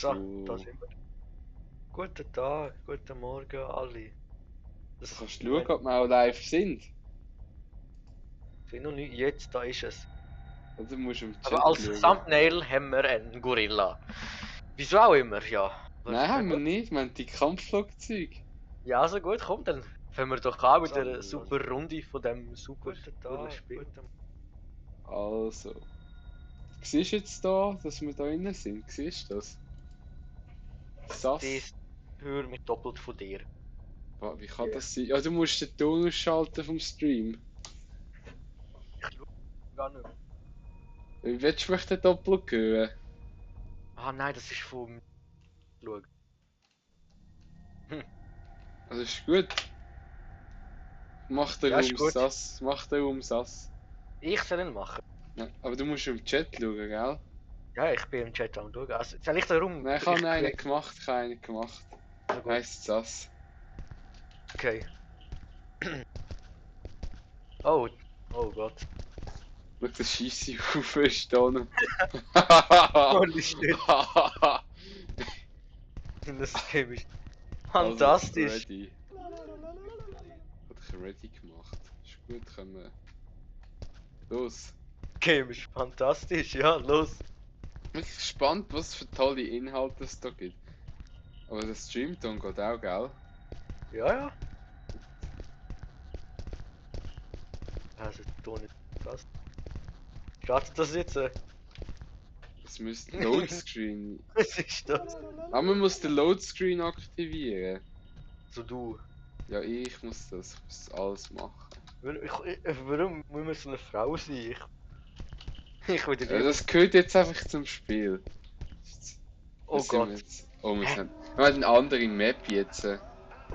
So, da sind wir. Guten Tag, guten Morgen alle. Du kannst schauen, ob wir auch live sind. Sind noch nicht jetzt, da ist es. Oder musst du im Chat Aber als schauen. Thumbnail haben wir einen Gorilla. Wieso auch immer, ja. Nein, haben wir nicht. Wir haben die Kampfflugzeuge. Ja, also gut, komm, dann fangen wir doch an mit einer super Runde von dem super coolen Spiel. Also. Siehst du jetzt da, dass wir da drin sind? Siehst du das? Sass. Das höre mich doppelt von dir. Wie kann das sein? Ja, du musst den Ton ausschalten vom Stream. Ich schaue gar nicht mehr. Wie willst du mich denn doppelt hören? Ah nein, das ist vom... Schau. Also ist gut. Mach den Ja, ist Raum gut. Sass. Mach den Raum Sass. Ich soll ihn machen. Ja, aber du musst im Chat schauen, gell? Ja, ich bin im Chat am schauen. Also, soll ich den Raum... Nein, ich habe einen gemacht, ich habe einen gemacht. Na gut. Heisst Sass. Okay. Oh, oh Gott. Schau, der scheisse auf ist da noch. Holy shit. Das Game ist fantastisch. Also, ready. Hat ich ready gemacht. Ist gut, können wir. Los. Game ist fantastisch, ja, los. Ich bin gespannt, was für tolle Inhalte es da gibt. Aber der Streamton geht auch, gell? Ja, ja. Also, du nicht das. Startet das jetzt? Es müsste Loadscreen. Was ist das? Aber man muss den Loadscreen aktivieren. So du. Ja, ich muss das. Ich muss alles machen. Warum muss man so eine Frau sein? Ich will Ja, dir das gehört jetzt einfach zum Spiel. Oh Was sind wir Gott. jetzt? Oh, wir haben eine andere Map jetzt.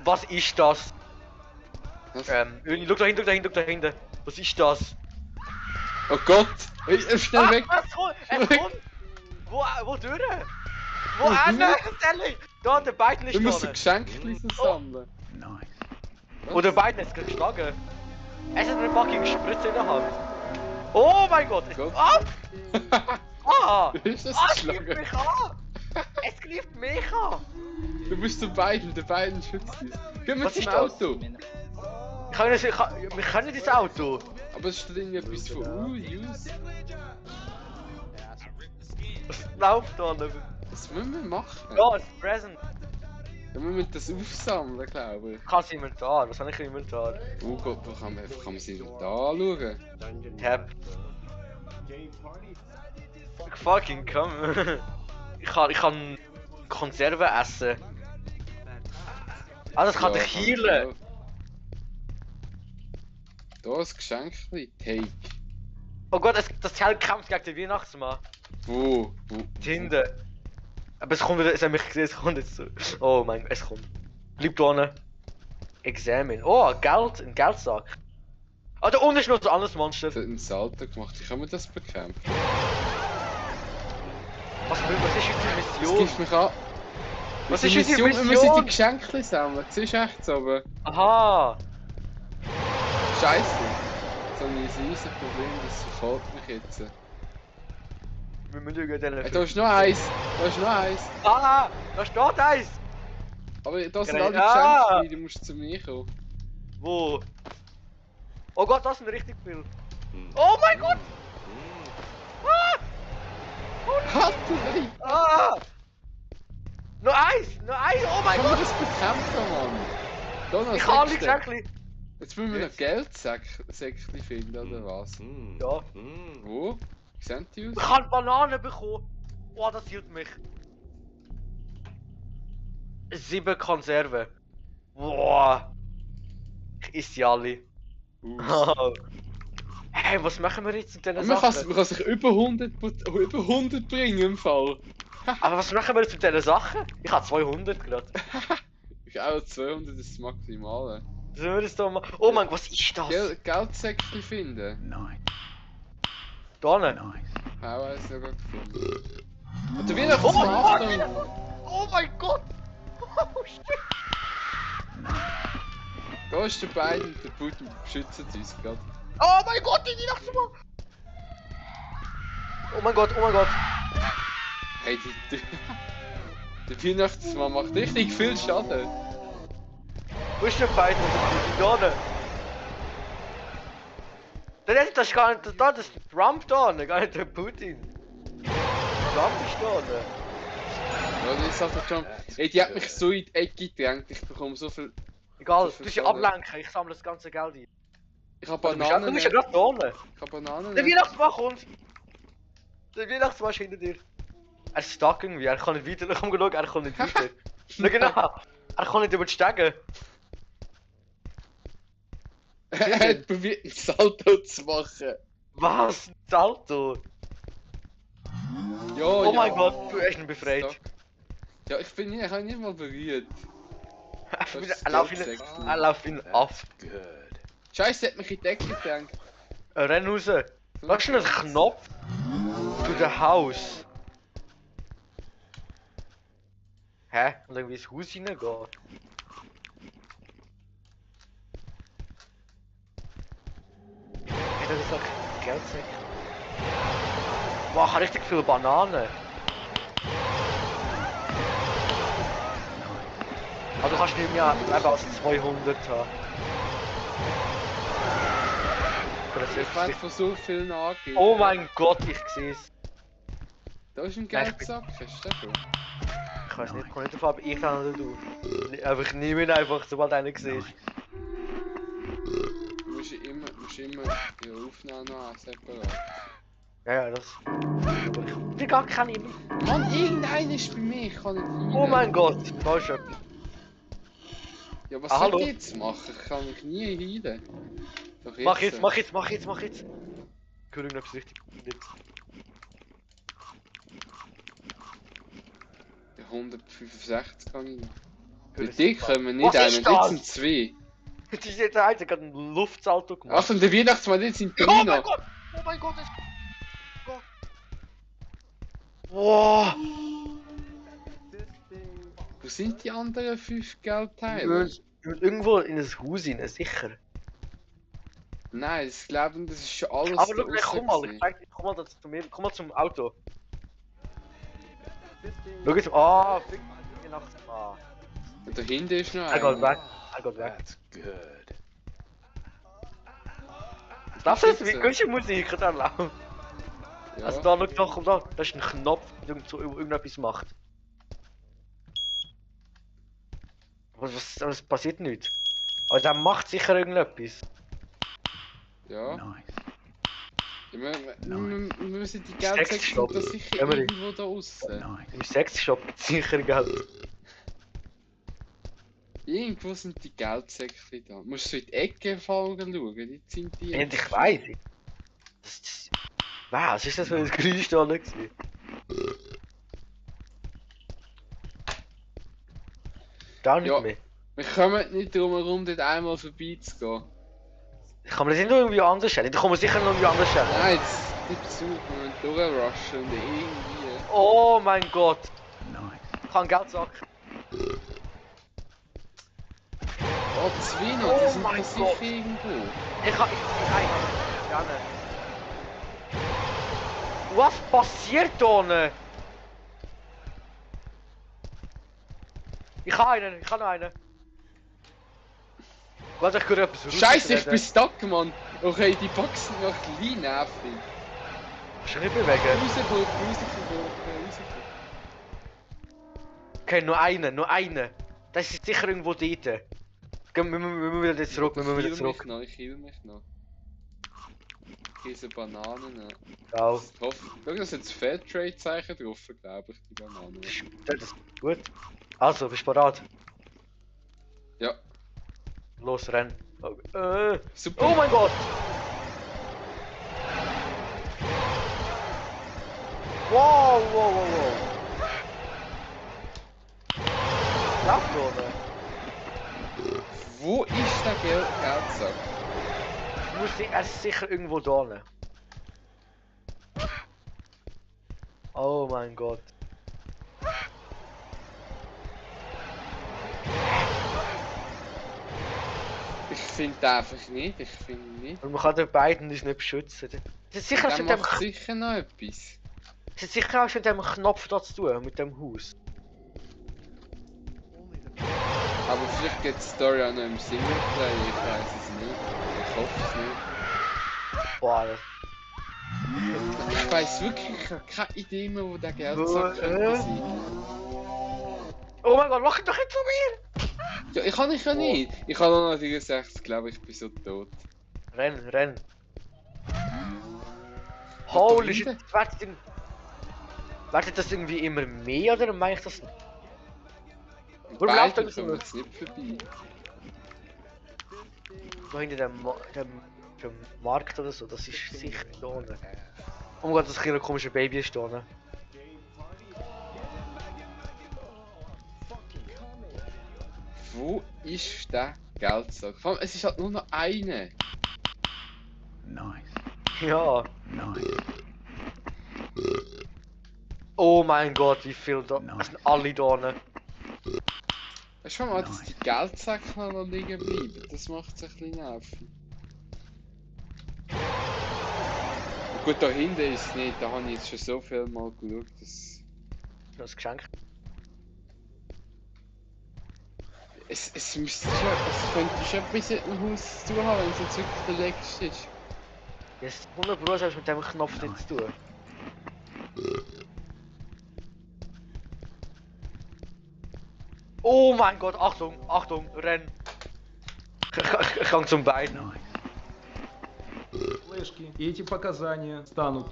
Was ist das? Was? Schau da hinten. Was ist das? Oh Gott! Schnell weg! Es kommt! Wo durch? Wo hin? Erzähl! Da, der Biden Du ist musst da. ein Geschenk sammeln. Oder Biden hat es gerade geschlagen. Es hat eine fucking Spritze in der Hand. Oh mein Gott! Gott. Ah! Ist das Es greift geschlagen? mich an! Es greift mich an! Du bist der beiden schützt dich. Gehen wir Was zum ist das? Auto! Wir können ins Auto! Aber es steht irgendwie etwas von use. Was läuft da? Was müssen wir machen? Ja, es ist present. Ja, wir müssen das aufsammeln, glaube ich. Ich habe das Inventar. Was habe ich im Inventar? Oh Gott, wo kann man das Inventar anschauen? Tab. Fucking komm. ich kann Konserven essen. Ah, das kann dich healen. Da ein Geschenkchen. Take. Oh Gott, das Teil kämpft gegen den Weihnachtsmann. Wo? Hinten. Aber es kommt wieder, es hat mich gesehen, es kommt jetzt so. Oh mein Gott, es kommt. Bleib da unten. Examine. Oh, Geld, ein Geldsack. Ah, da unten ist noch ein anderes Monster. Das hat einen Salto gemacht. Wie kann man das bekämpfen? Was ist unsere Das Mission? gibst mich an. Was Unsere ist unsere Wir müssen die Mission? Geschenke sammeln. Siehst du echt so? Aber Aha. Scheiße. So ein riesiges Problem, das verfolgt mich jetzt. Wir müssen schauen, Hey, da ist noch eins. Da ist noch eins. Ah, da steht eins. Aber da sind Genau. alle Geschenke, du musst zu mir kommen. Wo? Oh Gott, das sind richtig viel. Oh mein Gott! Ah! Halt, nein! Ah! Noch eins! Noch eins! Oh mein Kann man Gott! das bekämpfen, Mann? Da noch Ich kann alle Säckchen. Geschenke. Jetzt müssen wir noch Geldsäckchen finden, oder was? Ja. Wo? Wie sehen die Ich aus? kann Bananen bekommen. Oh, das hielt mich. 7 Konserven. Boah. Ich esse sie alle. Hey, was machen wir jetzt mit diesen Man Sachen? kann sich über 100 bringen im Fall. Aber was machen wir jetzt mit diesen Sachen? Ich habe 200 gerade. Ich auch 200 ist das Maximale. Sollen wir das da mal... Oh mein Gott, was ist das? Geldsäckchen finden. Da hinten. Auch eins noch gefunden. Und der Weihnachtsmann, Achtung! Oh mein Gott! Oh shit! Da ist der beiden, der Putin beschützt uns gerade. Oh mein Gott, die Weihnachtsmann! Oh mein Gott, oh mein Gott! Hey, die... Der Weihnachtsmann macht richtig viel Schaden. Wo ist der Fight? Da unten. Das ist gar nicht das ist Trump da unten, gar nicht der Putin. Trump ist da unten. Ja, das ist halt schon. Ey, die hat mich so in die Ecke gedrängt, ich bekomme so viel. Egal, so viel du musst ja Schaden. ablenken, ich sammle das ganze Geld ein. Ich hab Du Bananen. bist ja gerade da unten. Ich hab Bananen. Der Weihnachtsmann kommt! Der Weihnachtsmann ist hinter dir. Er ist stuck irgendwie, er kann nicht weiter. Ich hab geschaut, er kann nicht weiter. Na genau, er kann nicht über die Stege. Er hat probiert, einen Salto zu machen. Was? Salto? Ja, Oh ja. mein Gott, du hast ihn befreit. Stuck. Ja, ich habe ihn nicht mal berührt. Er läuft ihn ab. Scheiße, hat mich in die Ecke gedrängt. Renn raus. Was ist denn ein Knopf? Zu dem Haus. Hä? Und irgendwie ins Haus reingehen? Hey, das ist doch Geldsäcke. Boah, ich habe richtig viele Bananen. Aber du kannst nicht mehr eben als 200 haben. Ich werde von so vielen angeben. Oh mein Gott, ich sehe es. Da ist ein Nein, ich Geldsack, hast du das schon? Ich weiß nicht, ich kann nicht davon, aber ich kann nicht du. Aber ich nehme ihn einfach, sobald einer siehst. Du musst immer die Aufnahme noch separat. Ja, das. Aber ich will gar keinen. Mann, irgendeiner ist bei mir, ich kann nicht rein. Oh mein Gott, da ist etwas. Ja, was Ah, soll hallo? ich jetzt machen? Ich kann mich nie rein. Doch Mach jetzt. Ich höre irgendetwas richtig nicht. Ja, 165 kann ich noch. Höre Bei es dir nicht. kommen Was nicht ist einen, das? das sind zwei. Die ist jetzt der hat einen Luftsalto gemacht. Achtung, der Weihnachtsmann, jetzt sind Oh drei mein noch. Gott! Oh mein Gott! Gott. Wow! Wo sind die anderen 5 Geldteile? Irgendwo in ein Haus rein, sicher. Nein, ich glaube, das ist schon alles Aber da schau, komm mal, ich zeig dir, komm mal zu mir, komm mal zum Auto. Schau jetzt, ah, fick mich nachts. Ah. Und da hinten ist noch Er geht einer. weg, er geht weg. That's good. Das ist wie gute Musik, da laufen. Ja. Also da, schau, komm da, da ist ein Knopf, der irgendetwas macht. Was passiert nicht? Aber der macht sicher irgendetwas. Ja. Nice. Ja, wir müssen die Sexshop. Geldsäcke da sicher Emily. irgendwo da aussen. Nice. Im Sexshop sicher Geld. Irgendwo sind die Geldsäcke da. Musst du in die Ecke folgen schauen, die sind die. Und ich weiß. Was ist das für ein Geräusch da gewesen? Gar nicht Ja. mehr. Wir kommen nicht drum herum, dort einmal vorbeizugehen. Kann man das nicht noch irgendwie anders stellen? Da kann man sicher noch irgendwie anders stellen. Nein, das nicht Besuch, wir müssen durchrushen und irgendwie. Oh mein Gott! Nice. Ich habe einen Geldsack. Oh, zwei noch, Oh die sind mein da sicher Gott. irgendwo. Ich habe gerne. Was passiert da unten? Ich habe noch einen. Warte, ich höre etwas raus. Scheiße, ich bin stuck, Mann! Okay, die Boxen noch klein nervig. Kannst du nicht bewegen? Rauskommen. Okay, nur einen. Das ist sicher irgendwo dort. Wir müssen wieder zurück, Ich heal mich noch. Diese Bananen. Ciao. Schau, da ist jetzt Fairtrade-Zeichen drauf, glaube ich, die Bananen. Das ist gut. Also, bist du bereit? Ja, Los, renn. super. Oh mein Gott! Wow. Lauf da oben. Wo ist der Geldsack? Er ist sicher irgendwo da. Ne? Oh mein Gott. Ich finde einfach nicht, ich finde nicht. Und man kann den beiden uns nicht beschützen. Das ist sicher Der schon mit dem, macht sicher noch etwas. das ist sicher auch schon mit dem Knopf da zu tun, mit dem Haus. Aber vielleicht geht die Story auch noch im Singleplayer, ich weiß es nicht. Ich hoffe es nicht. Boah, das... Ich weiß wirklich, ich habe keine Idee mehr, wo der Geldsack könnte sein. Oh mein Gott, mach doch nicht von mir! Ja, ich kann ja nicht. Ich habe noch 63, glaube ich, bin so tot. Renn, renn. da Holy hinten? shit, wertet das irgendwie immer mehr oder meine ich das nicht? Warum läuft Beide das so? kommen jetzt nicht vorbei. Da hinter dem Markt oder so, das ist sicher da unten. Oh mein Gott, das kleine komische Baby ist da unten. Wo ist der Geldsack? Vor allem, es ist halt nur noch eine. Nice. Ja. Nice. Oh mein Gott, wie viel da. Das sind alle da unten. Weißt du mal, dass die Geldsäcke noch liegen bleiben? Das macht es ein bisschen nervig. Gut, da hinten ist es nicht, da habe ich jetzt schon so viel mal geschaut, dass... Das Geschenk. Es müsste schon, es könnte schon ein bisschen ein Haus zu haben, wenn es jetzt wirklich der letzte ist. Jetzt 100% hast du mit dem Knopf nichts zu tun. Oh mein Gott, Achtung, Achtung, renn! Ich gang zum beiden. Nice. Флешки. И эти показания станут.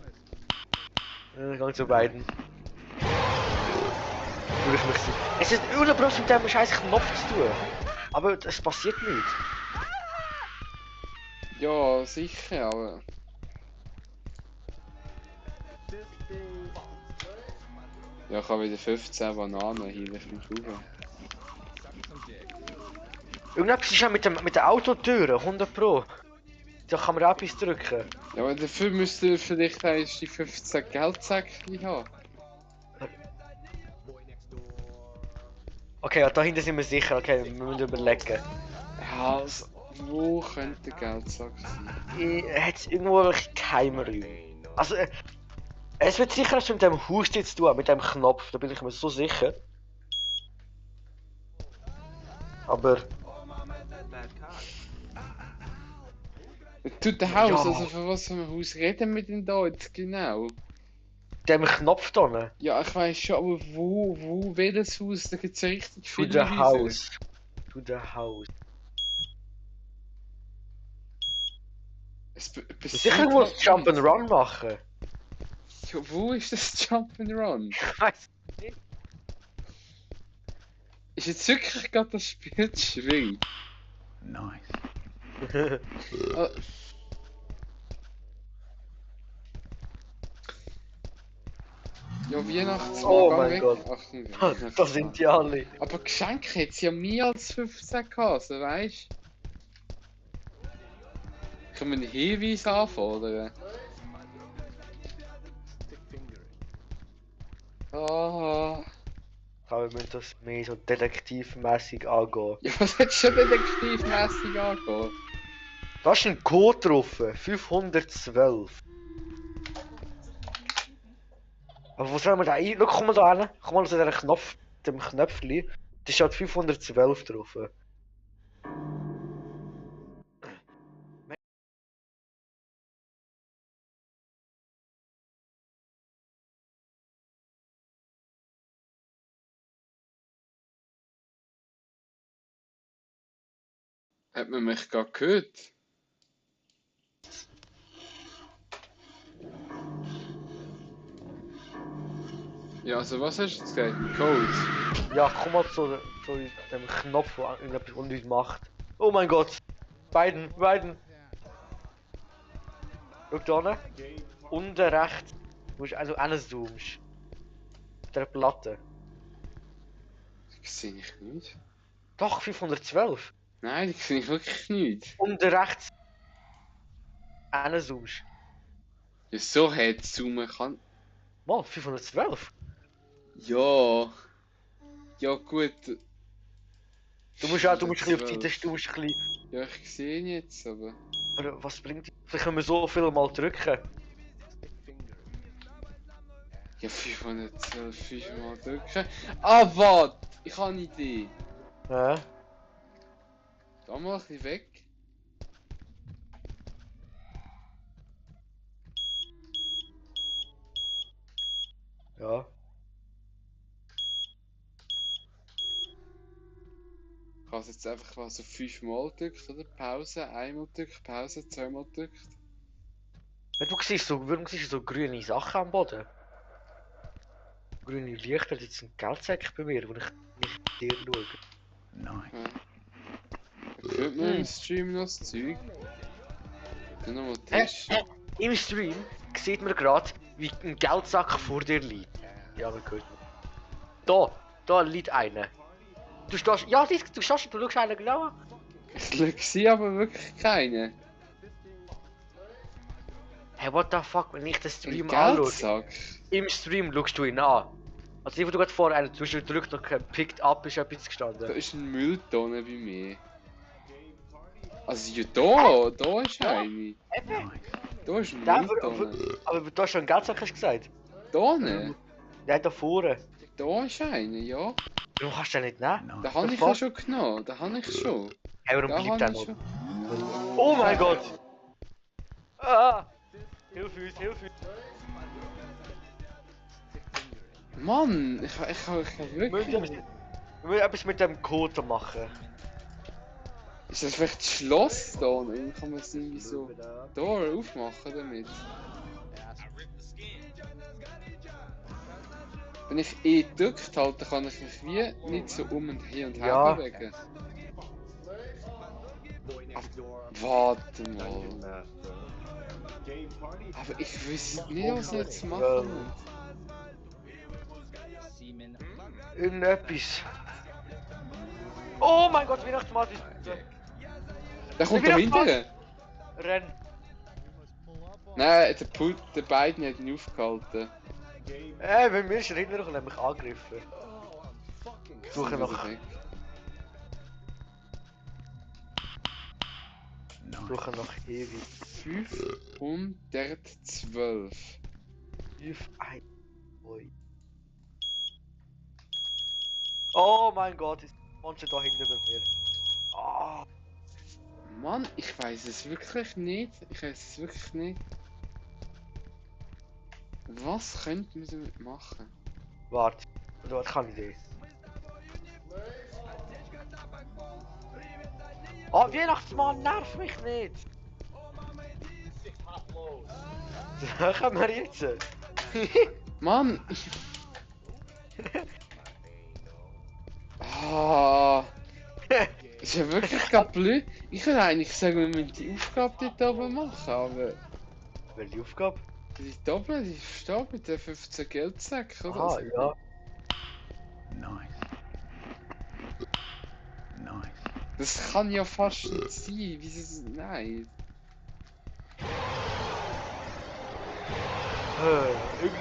Ich gang zu beiden. Würde ich mich sehen. Es ist 100% mit dem scheiß Knopf zu tun. Aber es passiert nichts. Ja, sicher, aber... Ja, ich habe wieder 15 Bananen hier, ich bin rüber. Irgendetwas ist ja mit der Autotüre, 100 Pro. Da kann man auch etwas drücken. Ja, aber dafür müsst ihr vielleicht erst die 15 Geldsäckchen haben. Okay, ja, da hinten sind wir sicher, okay, wir müssen überlegen. Ja, also, wo könnte der Geldsack sein? Hat es irgendwo welche Geheimräume? Also, es wird sicher etwas mit dem Haus jetzt tun, mit dem Knopf, da bin ich mir so sicher. Aber... Tut der Haus, Ja. also von was für einem Haus reden wir denn da jetzt genau? Dem Knopf da ne? Ja, ich weiß schon, aber wo welches Haus? Da gibt es ja richtig To viele the Häuser. house. To the house. Sicher irgendwo das Jump'n'Run machen. Ja, wo ist das Jump'n'Run? Ich weiß. Ist jetzt wirklich gerade das Spiel schwierig? Nice. Ah. Ja, Weihnachtsmann, Oh gang mein weg. Gott. Achtung, Da sind die alle. Aber Geschenke hätte ja mehr als 15 gehabt, so weißt du? Können wir einen Hinweis anfordern? Ah. Aber wir müssen das mehr so detektivmäßig angehen. Ja, was hättest du schon detektivmässig angehen? Da ist ein Code drauf, 512. Aber wo sollen wir da ein? Schau, komm mal da hin. Komm mal zu diesem Knopf, dem Knöpfchen. Da steht 512 drauf. Hat man mich gerade gehört? Ja, also was hast du jetzt gesagt? Ein Code? Ja, komm mal zu dem Knopf, der irgendetwas unnötig macht. Oh mein Gott! Beiden! Schau da hin. Unten rechts. Du musst also hinzoomst. Auf der Platte. Das sehe ich nicht. Doch, 512. Nein, das sehe ich wirklich nicht. Unten rechts. Hinzoomst. Ja, so hat zoomen kann. Mal, 512. Ja. Ja gut. Du musst ein bisschen auf die Taste, du musst ein bisschen... Ja, ich sehe ihn jetzt, aber... Aber was bringt... Vielleicht können wir so viel mal drücken. Ja, 512, 5 mal drücken. Ah, warte! Ich habe eine Idee. Ja? Da mal ein bisschen weg. Ja. Ich habe es jetzt einfach mal so 5-mal gedrückt, oder? Pause, einmal gedrückt, Pause, 2-mal gedrückt. Ja, du siehst so, warum siehst du so grüne Sachen am Boden? Grüne Lichter, das sind Geldsäcke bei mir, wo ich nicht dir schaue. Nice. Da hört man im Stream noch das Zeug. Dann nochmal testen. Im Stream sieht man gerade, wie ein Geldsack vor dir liegt. Ja, man hört ihn. Da liegt einer. Du stehst, ja, du stehst, du schaust einen genau an. Ich sehe aber wirklich keinen. Hey, what the fuck, wenn ich den Ein Stream anschaue? Geldsack. Im Stream schaust du ihn an. Also, die, wo du gerade vorher einen zwischendurch gedrückt und picked up ist etwas Da gestanden. ist ein Mülltonne bei mir. Also ja, da ist eine. Eben. Da ist ein Da, Mülltonne. aber du hast schon einen Geldsack hast du gesagt. Da ne? Der da vorne. Da ist eine, ja. Du kannst den nicht nehmen. Nice. Da habe ich fuck? ja schon genommen. Da habe ich schon. Hey, warum Da bleibt der habe ich noch? schon. Oh mein Gott! Ah! Hilf uns, hilf uns! Mann, ich kann Wir wirklich. müssen etwas mit dem Code machen. Ist das vielleicht das Schloss da? Dann kann man es irgendwie so Door aufmachen damit. Wenn ich E drückt halt, dann kann ich mich wie nicht so um und her und her Ja. bewegen. Warte mal. Aber ich weiß nicht, was ich jetzt machen muss. Irgendetwas. Oh mein Gott, Weihnachtsmann ist. Der kommt da hinten! Renn! Nein, der beiden hat ihn aufgehalten. Wenn wir schon hinten noch nämlich angegriffen. Suche noch. Weg. Suche noch ewig. 512. 5, 1, 2. Oh mein Gott, ist Monster da hinten bei mir. Ah. Mann, ich weiß es wirklich nicht. Ich weiß es wirklich nicht. Was könnten wir damit machen? Warte, was kann ich das? Oh, Weihnachtsmann, nerv mich nicht! Das können wir jetzt. Mann! Ah, ist ja wirklich gerade blöd. Ich würde eigentlich sagen, wir müssen die Aufgabe dort oben machen, aber Welche Aufgabe? die dort oben, die steht mit den 15 Geldsäcken, oder? Ah, ja. Nice. Nice. Das kann ja fast nicht sein. Wieso? Nein. Irgend-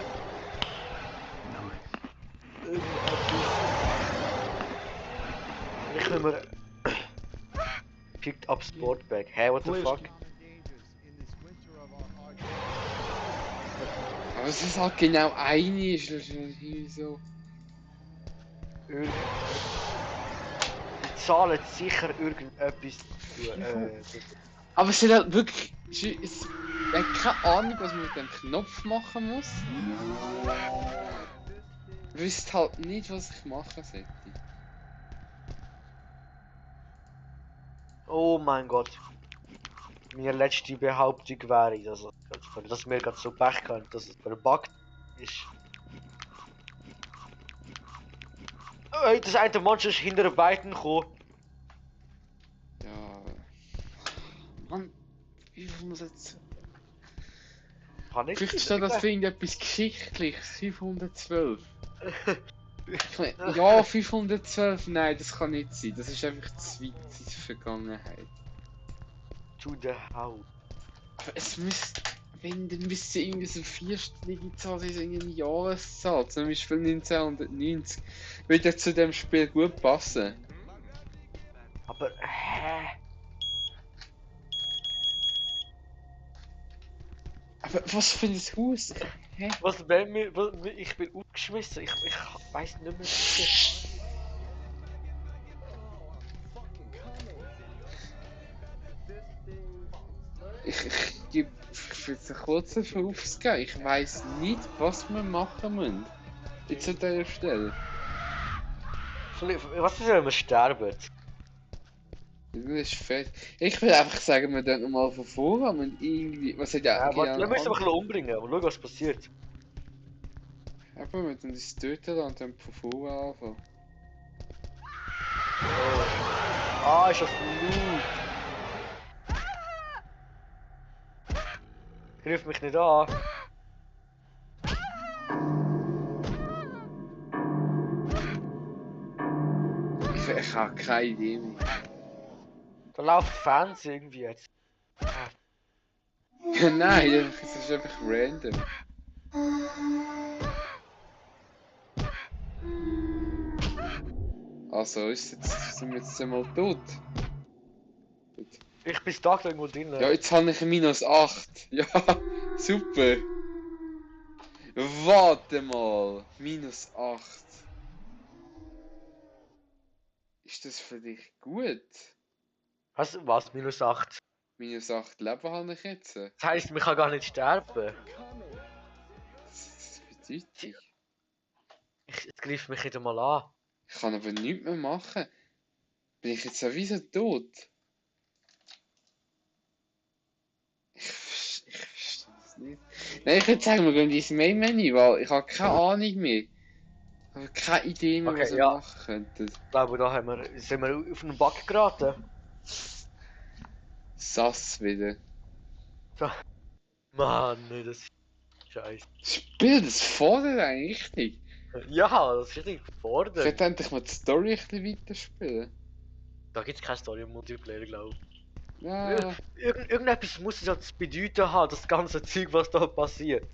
Nice. irgendetwas. Ich will mir. Picked up Sportbag. Hey, what the fuck? Aber es ist halt genau eine, ist das irgendwie so. Irgend- Die zahlen sicher irgendetwas. Aber es ist halt wirklich. Ich habe keine Ahnung, was man mit dem Knopf machen muss. Ich wüsste halt nicht, was ich machen sollte. Oh mein Gott. Meine letzte Behauptung wäre, dass wir gerade so Pech haben, dass es verbuggt ist. Hey, das eine Monster ist hinter den beiden gekommen. Ja. Mann, wie viel muss jetzt. Kann nicht Vielleicht sein, steht das für irgendetwas Geschichtliches, 512. Ich meine, ja, 512, nein, das kann nicht sein. Das ist einfach zu weit in die Vergangenheit. To the house. Aber es müsste, wenn, dann müsste es irgendwie so eine vierstellige Zahl sein, so eine Jahreszahl. Zum Beispiel 1990. Würde zu dem Spiel gut passen. Aber, hä? Aber was für ein Haus? Hä? Was wenn mir, ich bin aufgeschmissen, ich weiß nicht mehr sicher. Ich gebe jetzt einen kurzen Verrufsgehen. Ich weiss nicht, was wir machen müssen. Jetzt an dieser Stelle. Was ist, wenn wir sterben? Das ist fett. Ich will einfach sagen, wir dürfen nochmal von vorne und irgendwie. Was hat ja. Ja, warte, wir müssen einfach umbringen und schauen, was passiert. Aber wir müssen uns töten und dann von vorne anfangen. Ah, ist das Loot. Griff mich nicht an. Ich habe keine Idee mehr. Da läuft Fans irgendwie jetzt. Nein, das ist einfach random. Also sind wir jetzt einmal tot. Gut. Ich bin da irgendwo drin. Ja, jetzt habe ich -8. Ja, super. Warte mal. -8. Ist das für dich gut? Was? -8? -8 Leben habe ich jetzt. Das heisst, man kann gar nicht sterben. Das bedeutet. Jetzt greift mich nicht einmal an. Ich kann aber nichts mehr machen. Bin ich jetzt sowieso tot? Ich verstehe das nicht. Nein, ich würde sagen, wir gehen ins Main-Menü, weil ich habe keine Ahnung mehr. Ich habe keine Idee mehr, Okay, was wir ja. machen könnten. Ich glaube, da sind wir auf einen Bug geraten. Sass wieder. Mann, nee, das ist scheiße. Spiel das vorher eigentlich richtig. Ja, das ist richtig Ich gefordert. hätte endlich mal die Story ein bisschen weiterspielen. Da gibt es keine Story im Multiplayer, glaube ich. Ja, Irgendetwas muss es ja zu bedeuten haben, das ganze Zeug, was da passiert.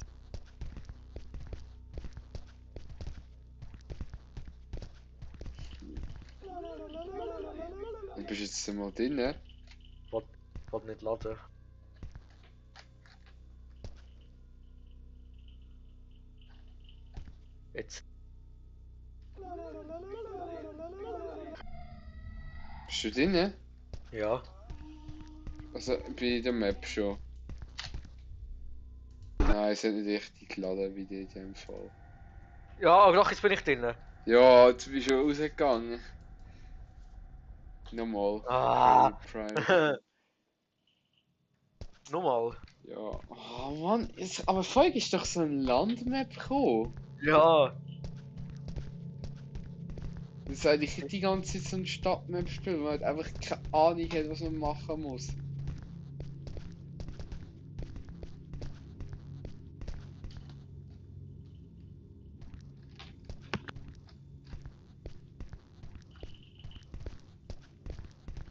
du bist jetzt mal drin, ne? Ich will nicht laden. Jetzt. Bist du drin, ne? Ja. Also bei der Map schon. Nein, es hat nicht richtig geladen wie in dem Fall. Ja, aber doch, jetzt bin ich drin. Ja, jetzt bist du schon rausgegangen. Nochmal. Ah. Private. Nochmal. Ja. Oh Mann, aber vorhin ist doch so ein Landmap gekommen. Ja. Das ist eigentlich nicht die ganze Zeit so ein Stadtmap-Spiel, wo man halt einfach keine Ahnung hat, was man machen muss.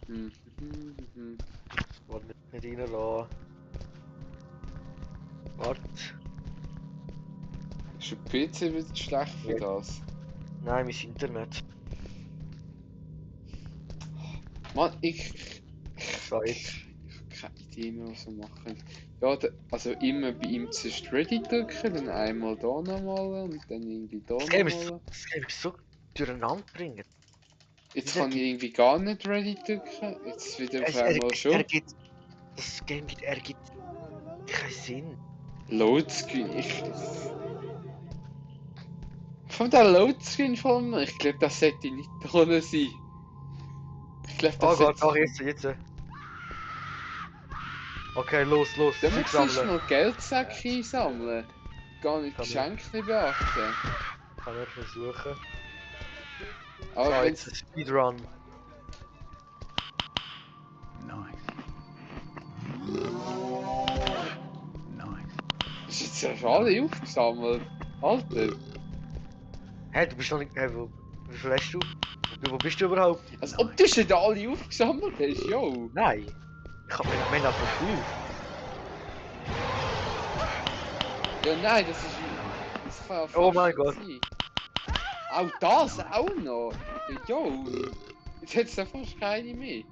Ich will nicht reinlassen. Warte. Ist der PC wieder schlecht für Ja. das? Nein, mein Internet. Mann, ich So, jetzt. habe keine Idee mehr, was wir machen. Ja, also immer bei ihm zuerst Ready drücken, dann einmal da nochmal und dann irgendwie da Das Game nochmal. ist so durcheinander bringen. Jetzt kann ich irgendwie gar nicht Ready drücken, jetzt wieder auf einmal schon. Das Game ergibt keinen Sinn. Loadscreen, von der Loadscreen von mir, ich glaube, das sollte nicht drin sein. Ich glaube, Oh das Gott, sollte... ach jetzt. Okay, los, Dann Zeug musst du sammeln. mal Geldsäcke einsammeln. Gar nicht Kann Geschenke beachten. Kann er versuchen. Aber So, wenn jetzt ein Speedrun. Nice. Nice. ist jetzt ja schon alle aufgesammelt. Alter. Hä, du bist noch nicht. Hä, wie viel hast du? Wo bist du überhaupt? Als ob du schon alle aufgesammelt hast, yo. Nein. Ich hab mir das noch 5. Ja, nein, das ist... Das kann ja fast Oh mein nicht Gott. sein. Auch das auch noch. Ja, yo. Jetzt hättest du fast keine mehr.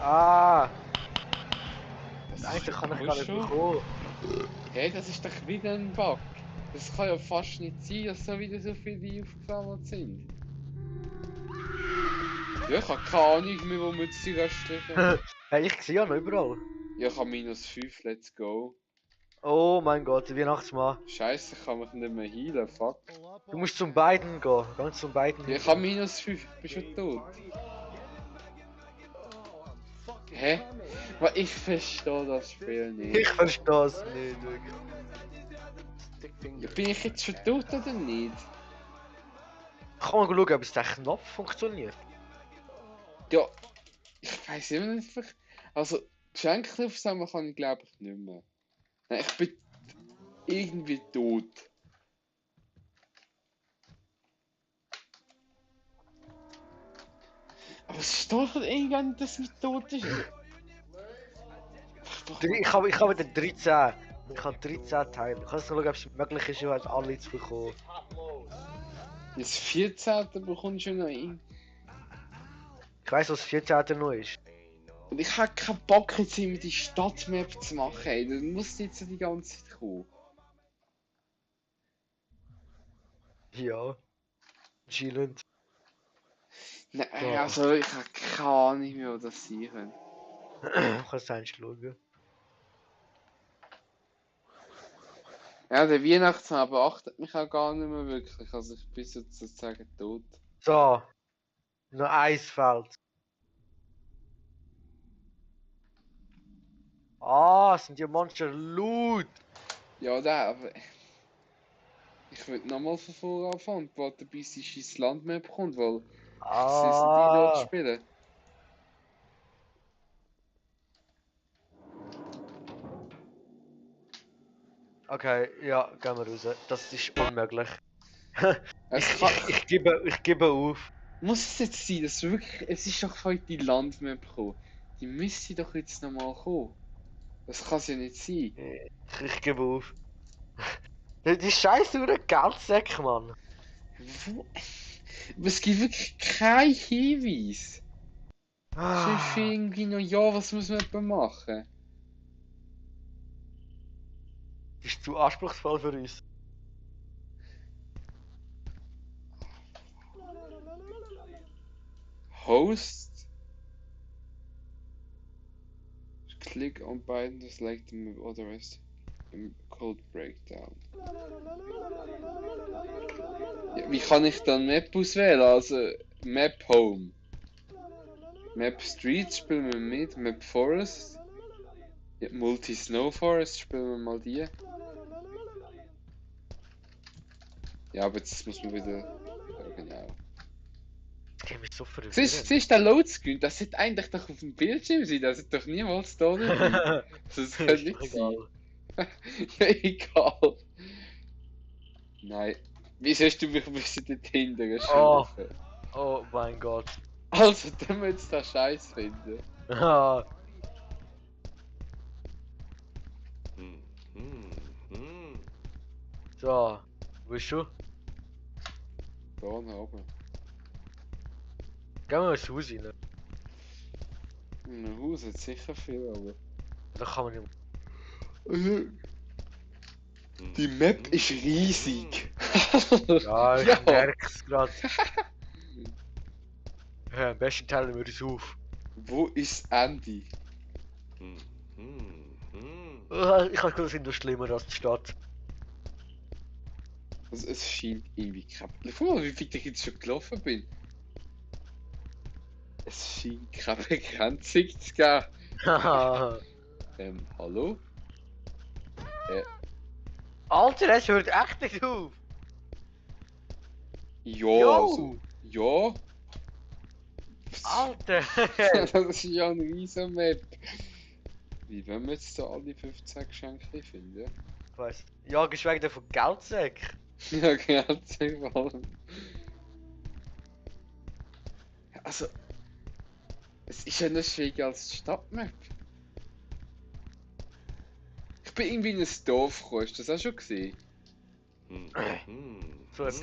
Ah! Das Eigentlich ist kann ich voll gar nicht schon. bekommen. Hey, das ist doch wieder ein Bug. Das kann ja fast nicht sein, dass so wieder so viele aufgesammelt sind. Ja, ich habe keine Ahnung mehr, wo wir jetzt die restlichen... Hey, ich sehe ja noch überall. Ich habe -5, let's go. Oh mein Gott, der Weihnachtsmann. Scheiße, ich kann mich nicht mehr heilen, fuck. Du musst zum beiden gehen. Ganz zum beiden. Ich habe -5, ich bin schon tot. Hä? Aber ich verstehe das Spiel nicht. Ich verstehe es nicht, wirklich. Bin ich jetzt schon tot oder nicht? Kann man schauen, ob es der Knopf funktioniert. Ja, ich weiß immer nicht. Also, Geschenke aufsammeln kann ich glaube ich nicht mehr. Nein, ich bin irgendwie tot. Aber es steht doch irgendwie nicht, dass ich tot ist. Ich habe den 13. Ich kann 13 teilen. Kannst du schauen, ob es möglich ist, halt alle zu bekommen. Das 14. bekommst du noch ein. Ich weiss, was das 14. noch ist. Und ich habe keinen Bock jetzt immer die Stadtmap zu machen, ey. Das muss jetzt die ganze Zeit kommen. Ja. Anscheinend. Nein, Ja. also ich habe keine Ahnung mehr, wo das sein könnte. Kannst du eigentlich schauen. Ja, der Weihnachtsmann beachtet mich auch gar nicht mehr wirklich. Also ich bin sozusagen tot. So. Noch eins fehlt. Ah, sind die Monster laut. Ja, der, aber... Ich würde nochmal von vorne anfangen und warten, bis ich ins Landmap kommt, weil... Sie sind die dort Ah. spielen. Okay, ja, gehen wir raus. Das ist unmöglich. Es kann... Ich gebe auf. Muss es jetzt sein, dass wirklich... Es ist doch heute die Landmap gekommen. Die müsste doch jetzt nochmal kommen. Das kann es ja nicht sein. Ich gebe auf. Die Scheiße über den Geldsäck, Mann. Wo? Aber es gibt wirklich keinen Hinweis. Ah. Ich irgendwie noch, ja, was muss man etwa machen? Das ist zu anspruchsvoll für uns. Host. Click on Biden to select the map or the rest. Code Breakdown. Ja, wie kann ich dann Map auswählen? Also Map Home. Map Streets spielen wir mit. Map Forest. Ja, Multi Snow Forest spielen wir mal die. Ja, aber jetzt muss man wieder. Ja, genau. Das geht mich so verwirrt. Siehst du der Loadscreen? Das sollte eigentlich doch auf dem Bildschirm sein. Das sollte doch niemals da sein. Das kann Ist nicht doch sein. egal. Ja, egal. Nein. Wieso hast du mich ein bisschen dahinter Oh. geschoben? Oh mein Gott. Also, dann wir jetzt da Scheiß finden. Ah. So, wo bist du? Da oben. Gehen wir ins Haus rein. In einem Haus hat sicher viel, aber. Da kann man nicht. Die Map ist riesig. Ja, ich Ja. merk's grad. Ja, am besten teilen wir es auf. Wo ist Andy? Ich habe das Windows schlimmer als die Stadt. Also, es scheint irgendwie kein. Guck mal, wie weit ich jetzt schon gelaufen bin. Es scheint keine Begrenzung zu geben. Haha. Hallo? Alter, es hört echt nicht auf. Ja, Jo. also, ja. Alter. Das ist ja eine riesen Map. Wie wollen wir jetzt da alle 15 Geschenke finden? Ich weiss. Ja, geschweige denn von Geldsäck. Ja, herzlich willkommen. Also, es ist ja noch schwieriger als die Stadtmap. Ich bin irgendwie in ein Dorf gekommen, hast du das auch schon gesehen? So, ich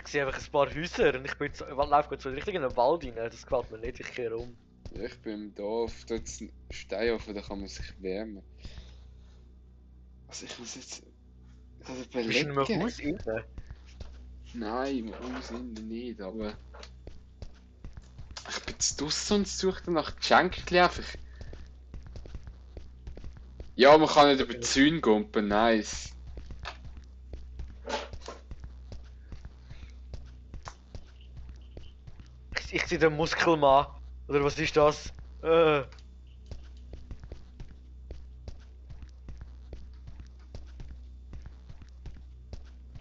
sehe einfach ein paar Häuser und ich bin so, laufe gerade so richtig in den Wald rein. Das gefällt mir nicht, ich kehre um. Ja, ich bin im Dorf, dort ist ein Steinhofen, da kann man sich wärmen. Also ich muss jetzt... Also Bist du in einem überlegen. Haus innen? Nein, im Haus innen nicht, aber... Ich bin jetzt draussen und suche nach Geschenken einfach. Ja, man kann nicht über die Zäune gumpen, nice. Ich sehe den Muskelmann. Oder was ist das?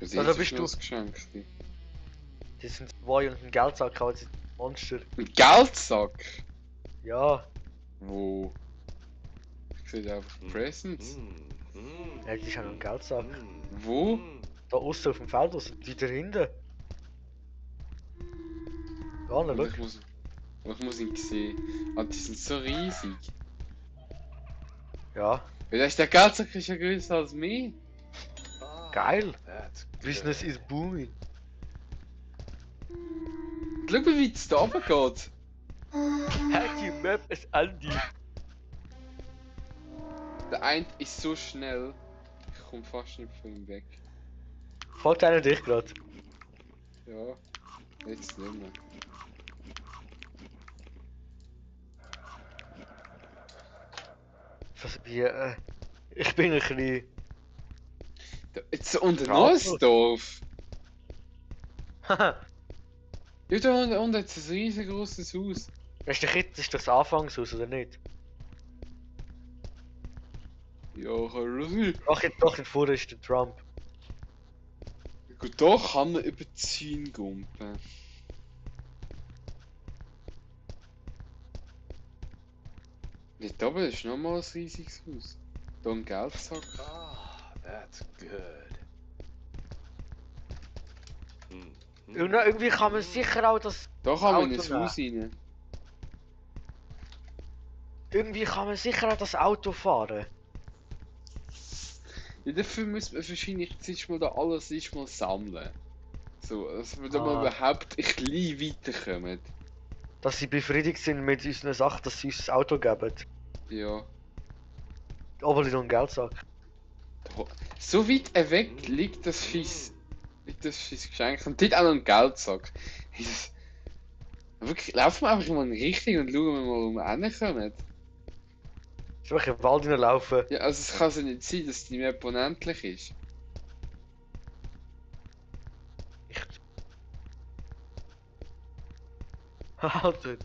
Was Also ist bist das du- noch ein Geschenk? Das sind zwei und ein Geldsack, aber das sind Monster. Ein Geldsack? Ja, Wo? Ich sehe einfach Presents. ja, das ist ja noch ein Geldsack. Wo? Da außen auf dem Feld, da sind die dahinter. Ja, Und schau. ich muss ihn sehen. Ah, die sind so riesig. Ja, Weil der Geldsack ist ja größer als mich. geil. That's Business is booming. Schau mal, wie es da oben geht. Hacky Map ist Andy. Der eine ist so schnell. Ich komme fast nicht von ihm weg. Folgt einer dich gerade? Ja, jetzt nicht mehr. Was wie, ich bin ein bisschen. Jetzt so unten Ratlos. noch ein Dorf. Haha, Ja, da unten hat es ein riesengroßes Haus. das ist das Anfangshaus, oder nicht? Ja, kann das sein. Doch, hier vorne ist der Trump. Gut, da kann man über die Zäune gumpen. Dort oben ist nochmal ein riesiges Haus. Da ein Geldsack. that's good. Und irgendwie kann man sicher auch das. Da kann man Auto ins nehmen. Haus rein. Irgendwie kann man sicher auch das Auto fahren. Ja, dafür muss man wahrscheinlich zuerst mal da alles erstmal sammeln. So, dass wir da mal Ah. überhaupt ein bisschen weiterkommen. Dass sie befriedigt sind mit unseren Sachen, dass sie uns das Auto geben. Ja. Aber noch einen Geldsack. Da, so weit weg liegt das Geschenk. Und dort auch noch ein Geldsack. Hey, wirklich, laufen wir einfach mal in die Richtung und schauen wir mal, wo wir hinkommen. Soll ich in den Wald hineinlaufen? Ja, also es kann ja nicht sein, dass die Map unendlich ist. Alter.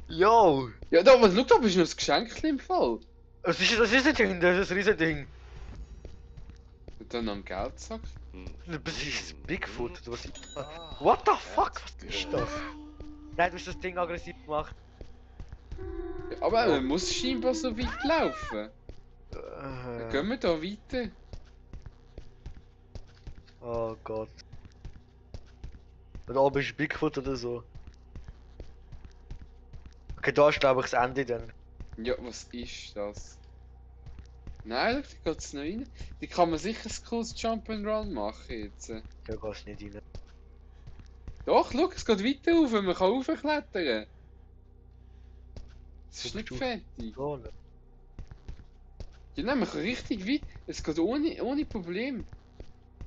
Yo! Ja, da, aber schau, da ist noch ein Geschenk im Fall. Das ist ein Ding, das ist ein riesen Ding. Und dann noch ein Geldsack. Das ist Bigfoot. Oder was? What the fuck? Was ist das? Nein, du hast das Ding aggressiv gemacht. Ja, aber man muss scheinbar so weit laufen. Dann gehen wir da weiter. Oh Gott. Und oben ist Bigfoot oder so. Okay, da ist glaube ich das Ende dann. Ja, was ist das? Nein, schau, da geht's noch rein. Die kann man sicher ein cooles Jump'n'Run machen jetzt. Da gehst nicht rein. Doch, schau, es geht weiter rauf, man kann raufklettern. Es ist Wo nicht bist du? fertig. Da nicht. Ja, nein, man kann richtig weit. Es geht ohne Problem.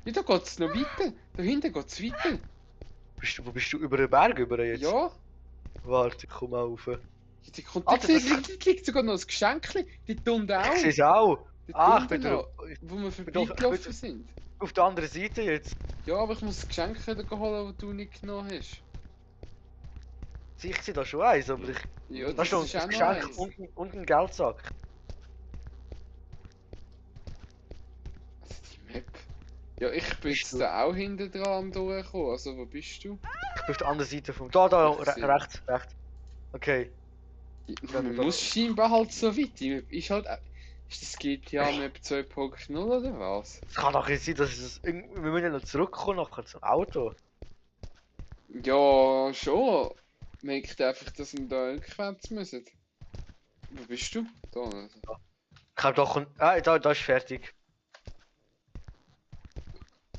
Ja, da geht's noch weiter. Da hinten geht's weiter. Wo bist du? Über den Berg über jetzt? Ja, Warte, ich komme auf. die kommt. Alter, Dort das- liegt sogar noch ein Geschenk. Die tun da Ich auch. sehe es auch. Die Ah, tun ich bin da da. noch, wo wir doch- vorbeigelaufen ich bin- sind. Auf der anderen Seite jetzt. Ja, aber ich muss das Geschenk wieder holen, das du nicht genommen hast. Ich sehe da schon eins, aber ich. Ja, Da ist noch ein auch noch Geschenk eins. und ein Geldsack. Also die Map. Ja, ich bin Bist jetzt du? da auch hinten dran am durchgekommen. Also, wo bist du? Ich bin auf der anderen Seite vom. Da, Ich sehe. rechts. Okay. Ja, Man da- muss scheinbar halt so weit. Die Map ist halt. Ist das GTA Map 2.0 oder was? Es kann doch nicht sein, dass es. Wir müssen ja noch zurückkommen nachher zum Auto. Ja, schon. Merkt einfach, dass wir da rückwärts müssen. Wo bist du? Da. Also. Ich hab doch. Da ist fertig.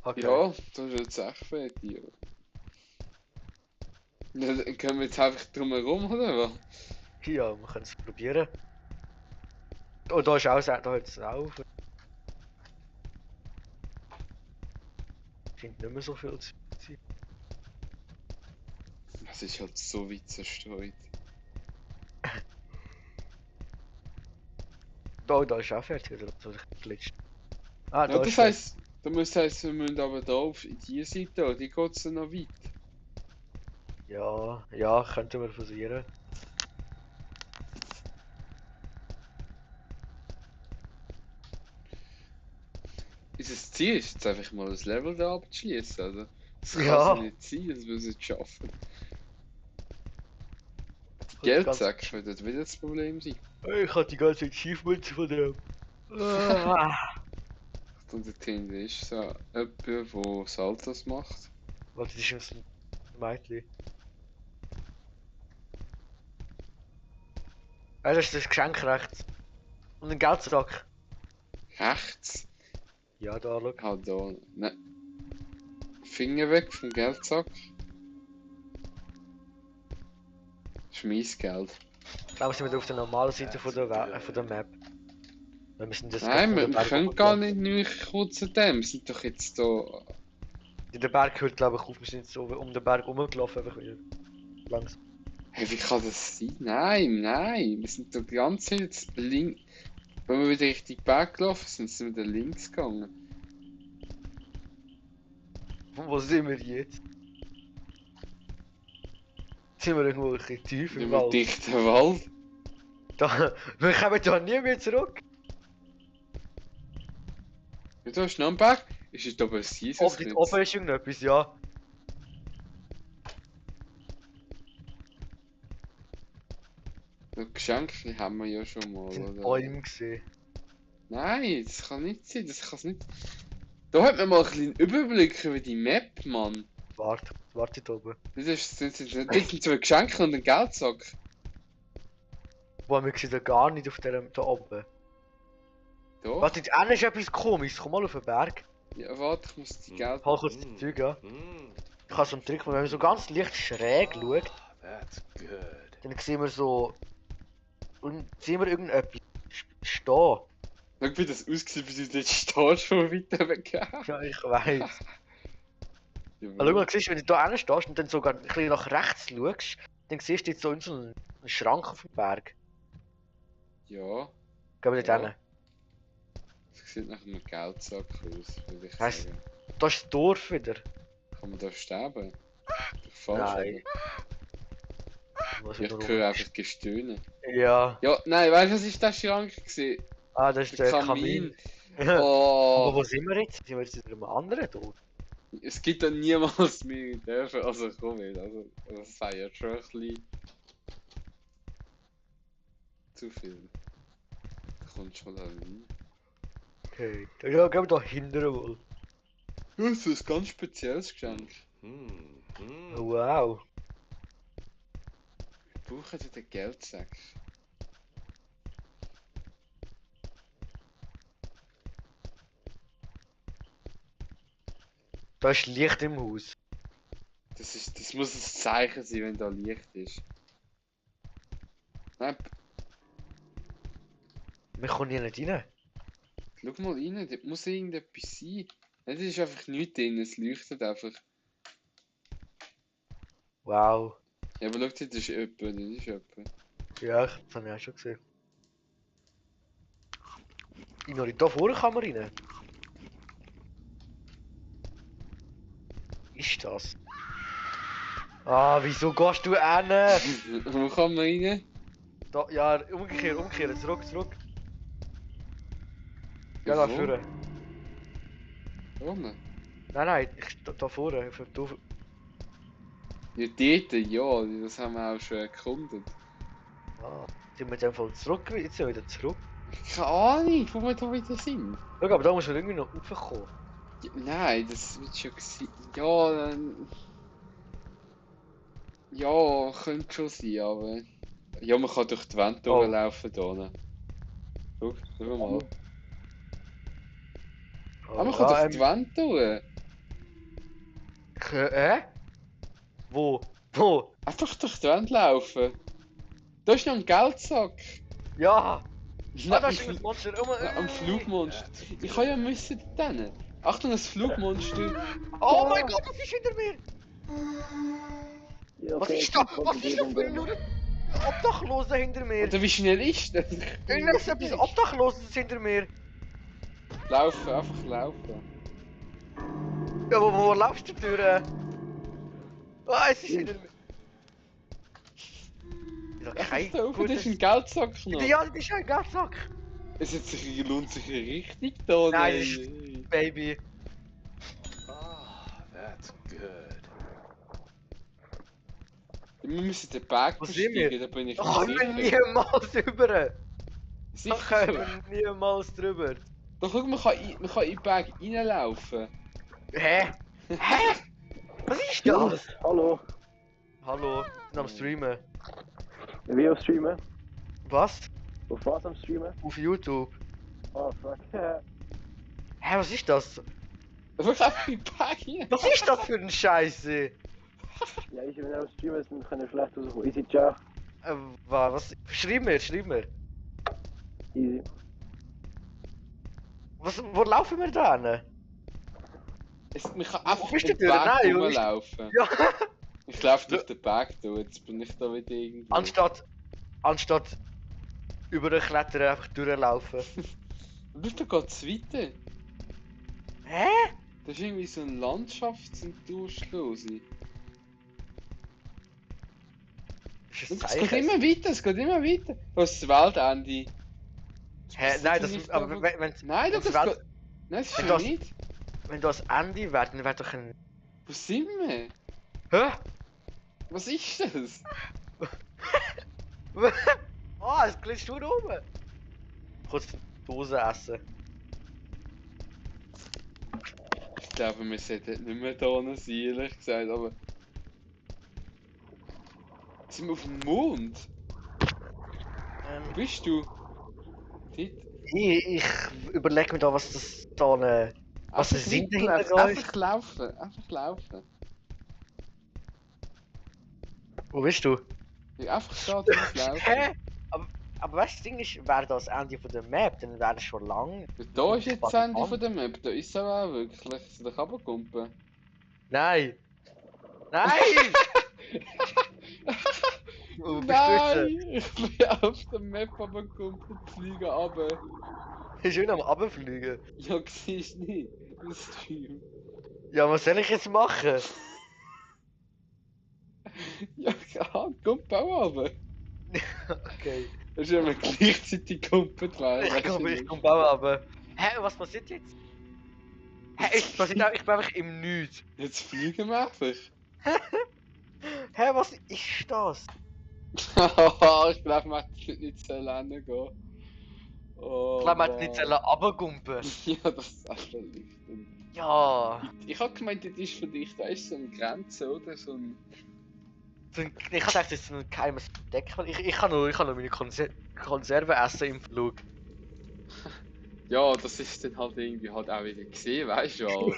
Okay. Ja, da ist jetzt echt fertig. Ja, dann können wir jetzt einfach drum herum, oder was? Ja, wir können es probieren. Oh, da ist auch. Da hört es auf. Scheint nicht mehr so viel zu sein. Es ist halt so weit zerstreut. Oh, da ist auch fertig, oder? So glitscht. Ah, Ja, da das ist heisst, wir müssen aber da auf die Seite, die geht noch weit. Ja, ja, könnten wir versuchen. Unser Ziel ist jetzt einfach mal das Level da abzuschließen, also. Das kann Ja. ja nicht sein, dass wir es nicht schaffen. Die Geldsäcke wird wieder das Problem sein. Ich hatte die ganze Achievements von dem. Ah. Und der Tinder ist so jemand, der Saltos macht. Warte, das ist ein Mädchen. Ah, das ist das Geschenk rechts. Und ein Geldsack. Rechts. Ja, da, schau. Halt da. Ne. Finger weg vom Geldsack. Schmeiß Geld. Ich glaube, sind wir auf der normalen Seite von der Map. Weil wir sind das Nein, gerade wir können gar nicht kurz zu dem. Wir sind doch jetzt da. Der Berg hört, glaube ich, auf. Wir sind so um den Berg rumgelaufen, einfach wieder. Langsam. Hey, wie kann das sein? Nein, nein. Wir sind doch die ganze Zeit jetzt links. Wenn wir wieder richtig Berg gelaufen sind, sind wir wieder links gegangen. Wo sind wir jetzt? Sind wir irgendwo ein bisschen tief im Im Wald? dichten Wald. Da, wir kommen da nie mehr zurück. Und da ist noch ein Berg. Ist es da oben ein Jesus? Dort oben ist irgendetwas, ja. Das Geschenk haben wir ja schon mal, Das sind oder? Bäume gesehen. Nein, das kann nicht sein, das kann nicht. Da hat man mal ein bisschen Überblick über die Map, Mann. Warte da oben. Das sind zwei Geschenke und ein Geldsack. Boah, wir sehen da gar nicht auf der da oben. Da? Warte, da ist etwas komisches. Komm mal auf den Berg. Ja, warte, ich muss die Geld. Halt kurz die Züge an. Mm. Ich habe so einen Trick, wenn man so ganz leicht schräg schaut, That's good. dann sehen wir so. Und sehen wir irgendetwas stehen. Schau, wie das aussieht, wie du jetzt stehst, schon weiter weg. Ja, ich weiß. Ja, Also, schau mal, siehst, wenn du da stehst und dann sogar ein bisschen nach rechts schaust, dann siehst du jetzt so einen Schrank auf dem Berg. ja, Gehen wir dort Ja. hin. das sieht nach einem Geldsack aus, würde ich Heisst- sagen. Da ist das Dorf wieder. Kann man da sterben? Falsch, Nein. Was Ich ist da höre rum? einfach Gestöhne. Ja. Ja, nein, weißt du, was ist das Schrank gewesen? Ah, das ist Der der Kamin. Kamin. Aber Oh, wo sind wir jetzt? Sind wir jetzt in einem anderen Ort? es gibt dann niemals mehr dürfen, also komm nicht, also das wäre jetzt schon ein bisschen zu viel. Da kommt schon da rein. Okay. Ja, gehen wir da hinten wohl. Ja, das ist ein ganz spezielles Geschenk. Mm. Mm. Wow. Ich brauche jetzt den Geldsack. Da ist Licht im Haus. Das muss ein Zeichen sein, wenn da Licht ist. Nein, Wir kommen hier nicht rein. schau mal rein, dort muss irgendetwas sein. Nein, das ist einfach nichts drin, es leuchtet einfach. Wow. Ja, aber schau, das ist jemand, das ist jemand. Ja, das habe ich auch schon gesehen. Ignori, da vorne kann man rein. Ist das? Ah, wieso gehst du hin? Wo kann man rein? Da, ja, umkehren, zurück. Ja, da Wo? vorne. Vorne? Nein, da vorne. Ja, dort, ja, das haben wir auch schon erkundet. Ah, sind wir in dem Fall zurück? Jetzt sind wir wieder zurück. Keine Ahnung, wo wir da wieder sind. Schau, aber da muss man irgendwie noch raufkommen. Ja, nein, das wird schon gewesen. Ja, dann. Ja, könnte schon sein, aber. Ja, man kann durch die Wand Oh. durchlaufen hier. Schau mal. Ah, man kann durch die Wand durch. Wo? Einfach durch die Wand laufen. Da ist noch ein Geldsack. Ja! Nein, Ah, da ist ein Monster. Ein Flugmonster. Ich kann ja müssen dort hin. Achtung, ein Flugmonster. Oh mein Gott, das ist hinter mir! Ja, Was okay, ist da? ich kann Was ist da probieren, für dann. ein Obdachlose hinter mir. Oder wie schnell ist das? Irgendwas etwas Obdachloses hinter mir. Laufen, einfach laufen. Ja, wo laufst du durch? Ah, es ist hinter mir. Ist doch kein Einfach da oben, das ist ein gutes... Geldsack noch. Ja, das ist ein Geldsack. Lohnt sich richtig da. Nein, das ist... Baby. Ah, that's good. Wir müssen den Berg Wo sind wir? besteigen, da bin ich Da kommen wir sicher. niemals drüber. Da Sicher. kommen wir niemals drüber. Doch guck, man kann in den Berg reinlaufen. Hä? Hä? Was ist das? Hallo, Hallo, ich bin am Streamen. wie auf Streamen? Was? Auf was am Streamen? Auf YouTube. Oh fuck. Hä, was ist das? Einfach einfach in den Berg rein. Was ist das für ein Scheiße? Ja, ich bin am Streamen, sind können schlecht rauskommen. Easy, ciao. Was? Schreib mir, schreib mir. Easy. Wo laufen wir da hin? Man kann einfach bist den du durch? Berg Nein, rumlaufen. Ja. Ich laufe durch den Berg durch, jetzt bin ich da wieder irgendwo. Anstatt über den Klettern einfach durchlaufen. Du bist da geht's weiter. Hä? Das ist irgendwie so ein Landschafts- und Durchlose. Ist Es das geht Zeichen? immer weiter, es geht immer weiter. Das ist das Weltende. Hä? Nein, das... Aber wenn... Nein, das das Welt- geht... Nein, das ist wenn ja das- nicht. Wenn das Ende wäre, dann wäre doch ein... Wo sind wir? Hä? Was ist das? Ah, es glitscht nur oben. Kurz die Dose essen. Ich glaube, wir sollten nicht mehr da sein, ehrlich gesagt, aber... Sind wir auf dem Mond? Wo bist du? Dort? Ich überlege mir da, was das da eine... Was Einfach für Sinn mitlaufen, dahinter ist. Einfach laufen, einfach laufen. Wo bist du? Ja, einfach da durchlaufen. Hä? Aber weißt du, das Ding ist, wäre das Ende von der Map, dann wäre das schon lang. Ja, da ist jetzt das Ende von der Map, da ist es aber auch wirklich. Soll ich runterkumpen? Nein! Nein! Wo bist du jetzt? Nein! Ich bin auf der Map runterkumpelt, fliegen runter. Schön am Abfliegen. Ja, siehst du nicht, im Stream. Ja, was soll ich jetzt machen? Ja, klar, kommt auch runter. Okay. Das ist ja mal gleichzeitig kumpelt, weil... Ich komm auch aber. Hä, was passiert jetzt? Hä, ich bin einfach im Nichts. Jetzt fliegen wir einfach. Hä, was ist das? Ich glaube, man hätte nicht so lange gehen. Oh, Ich glaube, man hätte nicht Mann. abgumpen. Ja, das ist echt verlichtend. Ja. Ich hab gemeint, das ist für dich, da ist so eine Grenze, oder? So ein... Ich hab gedacht, das ist ein geheimes Deck. Ich kann nur meine Konserven essen im Flug. Ja, das ist dann halt irgendwie halt auch wieder gesehen, weißt du? Aber...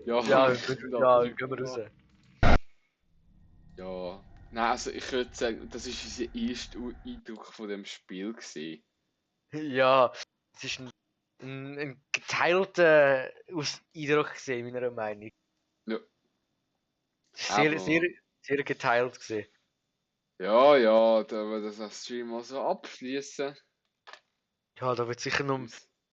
ja, Ja, gehen wir raus. Ja. Nein, also ich würde sagen, das ist unser erster Eindruck von dem Spiel gewesen. Ja, es ist ein geteilter Eindruck gesehen, meiner Meinung. Ja. Sehr, Aber- sehr, sehr geteilt gesehen. Ja, da wir das als Stream mal so abschließen. Ja, da wird sicher noch